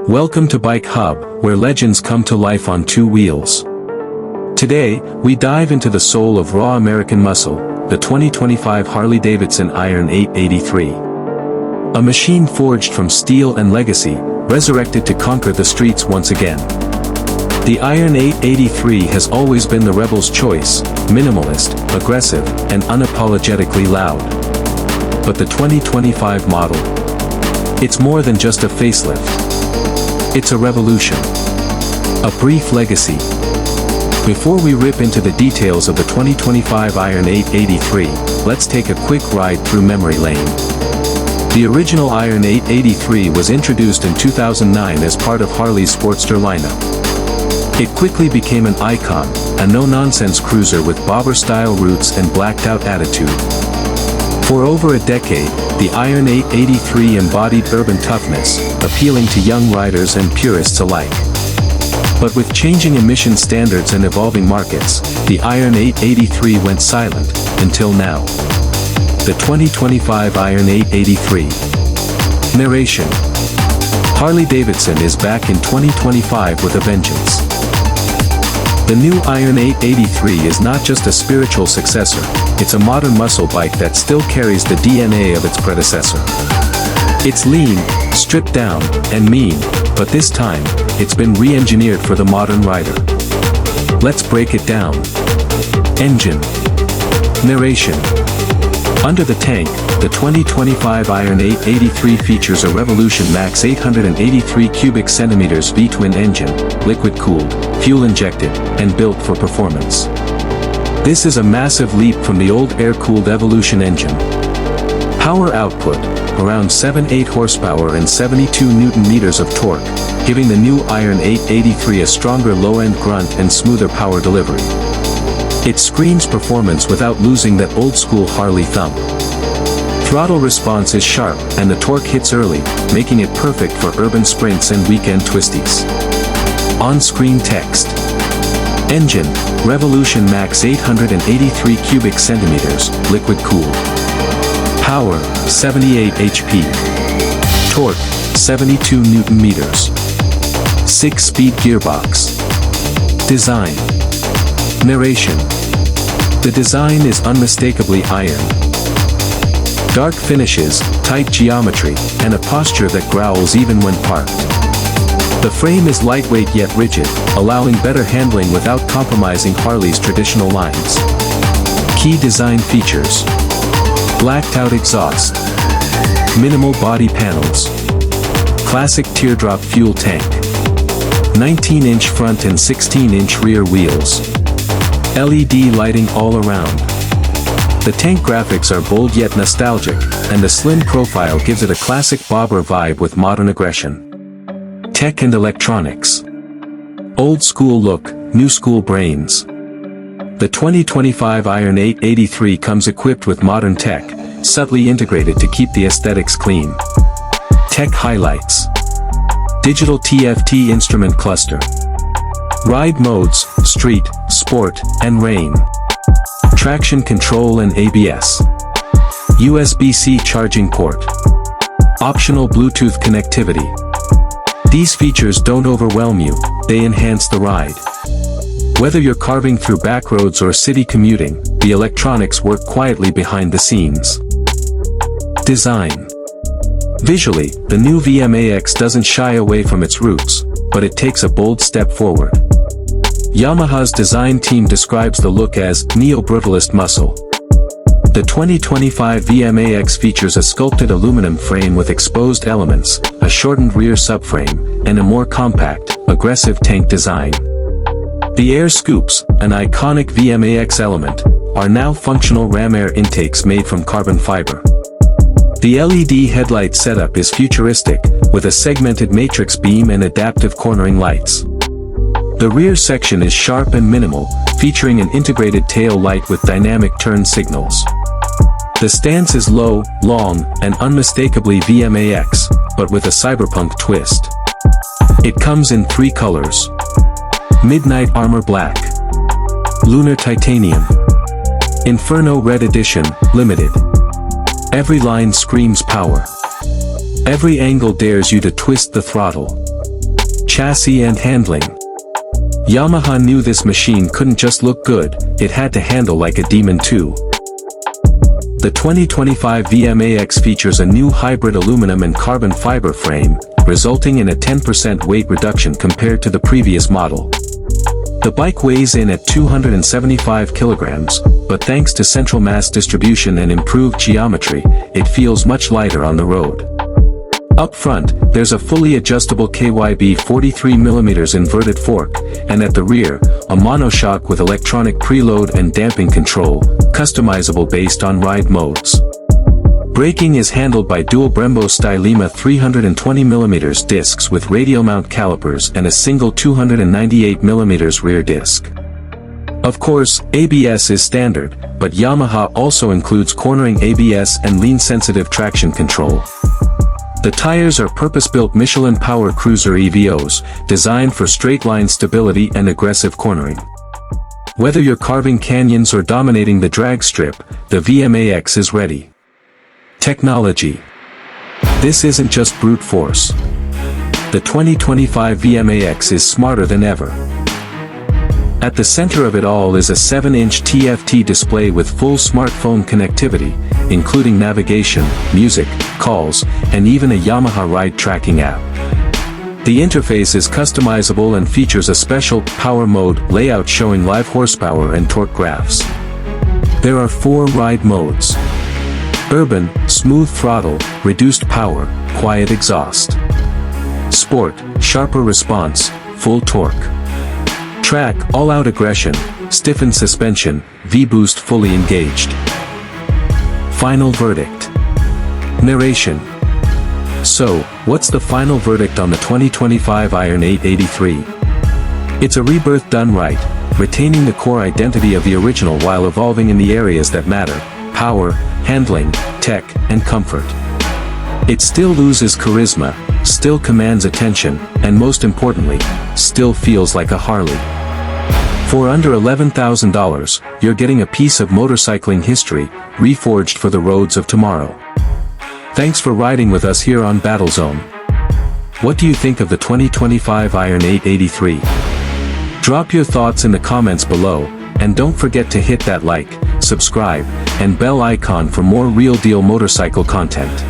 Welcome to Bike Hub, where legends come to life on two wheels. Today, we dive into the soul of raw American muscle, the 2025 Harley-Davidson Iron 883. A machine forged from steel and legacy, resurrected to conquer the streets once again. The Iron 883 has always been the rebel's choice, minimalist, aggressive, and unapologetically loud. But the 2025 model? It's more than just a facelift. It's a revolution. A brief legacy. Before we rip into the details of the 2025 Iron 883, let's take a quick ride through memory lane. The original Iron 883 was introduced in 2009 as part of Harley's Sportster lineup. It quickly became an icon, a no-nonsense cruiser with bobber-style roots and blacked-out attitude. For over a decade, the Iron 883 embodied urban toughness, appealing to young riders and purists alike. But with changing emission standards and evolving markets, the Iron 883 went silent, until now. The 2025 Iron 883. Narration. Harley-Davidson is back in 2025 with a vengeance. The new Iron 883 is not just a spiritual successor, it's a modern muscle bike that still carries the DNA of its predecessor. It's lean, stripped down, and mean, but this time, it's been re-engineered for the modern rider. Let's break it down. Engine. Narration. Under the tank, the 2025 Iron 883 features a Revolution Max 883 cubic centimeters V-twin engine, liquid-cooled, fuel-injected, and built for performance. This is a massive leap from the old air-cooled Evolution engine. Power output, around 7-8 horsepower and 72 Nm of torque, giving the new Iron 883 a stronger low-end grunt and smoother power delivery. It screams performance without losing that old-school Harley thump. Throttle response is sharp, and the torque hits early, making it perfect for urban sprints and weekend twisties. On-screen text. Engine, Revolution Max 883 cubic centimeters, liquid-cooled. Power, 78 HP. Torque, 72 Nm. 6-speed gearbox. Design. Narration. The design is unmistakably iron. Dark finishes, tight geometry, and a posture that growls even when parked. The frame is lightweight yet rigid, allowing better handling without compromising Harley's traditional lines. Key design features. Blacked-out exhaust. Minimal body panels. Classic teardrop fuel tank. 19-inch front and 16-inch rear wheels. LED lighting all around. The tank graphics are bold yet nostalgic, and the slim profile gives it a classic bobber vibe with modern aggression. Tech and electronics. Old school look, new school brains. The 2025 Iron 883 comes equipped with modern tech, subtly integrated to keep the aesthetics clean. Tech highlights. Digital TFT instrument cluster. Ride modes, street, sport, and rain. Traction control and ABS. USB-C charging port. Optional Bluetooth connectivity. These features don't overwhelm you, they enhance the ride. Whether you're carving through back roads or city commuting, the electronics work quietly behind the scenes. Design. Visually, the new VMAX doesn't shy away from its roots, but it takes a bold step forward. Yamaha's design team describes the look as neo-brutalist muscle. The 2025 VMAX features a sculpted aluminum frame with exposed elements, a shortened rear subframe, and a more compact, aggressive tank design. The air scoops, an iconic VMAX element, are now functional ram air intakes made from carbon fiber. The LED headlight setup is futuristic, with a segmented matrix beam and adaptive cornering lights. The rear section is sharp and minimal, featuring an integrated tail light with dynamic turn signals. The stance is low, long, and unmistakably VMAX, but with a cyberpunk twist. It comes in 3 colors. Midnight Armor Black. Lunar Titanium. Inferno Red Edition, Limited. Every line screams power. Every angle dares you to twist the throttle. chassis and handling. Yamaha knew this machine couldn't just look good, it had to handle like a demon too. The 2025 VMAX features a new hybrid aluminum and carbon fiber frame, resulting in a 10% weight reduction compared to the previous model. The bike weighs in at 275 kilograms, but thanks to central mass distribution and improved geometry, it feels much lighter on the road. Up front, there's a fully adjustable KYB 43mm inverted fork, and at the rear, a monoshock with electronic preload and damping control, customizable based on ride modes. Braking is handled by dual Brembo Stylema 320mm discs with radial mount calipers and a single 298mm rear disc. Of course, ABS is standard, but Yamaha also includes cornering ABS and lean-sensitive traction control. The tires are purpose-built Michelin Power Cruiser EVOs, designed for straight-line stability and aggressive cornering. Whether you're carving canyons or dominating the drag strip, the VMAX is ready. Technology. This isn't just brute force. The 2025 VMAX is smarter than ever. At the center of it all is a 7-inch TFT display with full smartphone connectivity, including navigation, music, calls, and even a Yamaha ride tracking app. The interface is customizable and features a special power mode layout showing live horsepower and torque graphs. There are 4 ride modes: Urban, smooth throttle, reduced power, quiet exhaust. Sport, sharper response, full torque. Track, all-out aggression, stiffened suspension, V-boost fully engaged. Final verdict. Narration. So, what's the final verdict on the 2025 Iron 883? It's a rebirth done right, retaining the core identity of the original while evolving in the areas that matter: power, handling, tech, and comfort. It still loses charisma, still commands attention, and most importantly, still feels like a Harley. For under $11,000, you're getting a piece of motorcycling history, reforged for the roads of tomorrow. Thanks for riding with us here on Battlezone. What do you think of the 2025 Iron 883? Drop your thoughts in the comments below, and don't forget to hit that like, subscribe, and bell icon for more real-deal motorcycle content.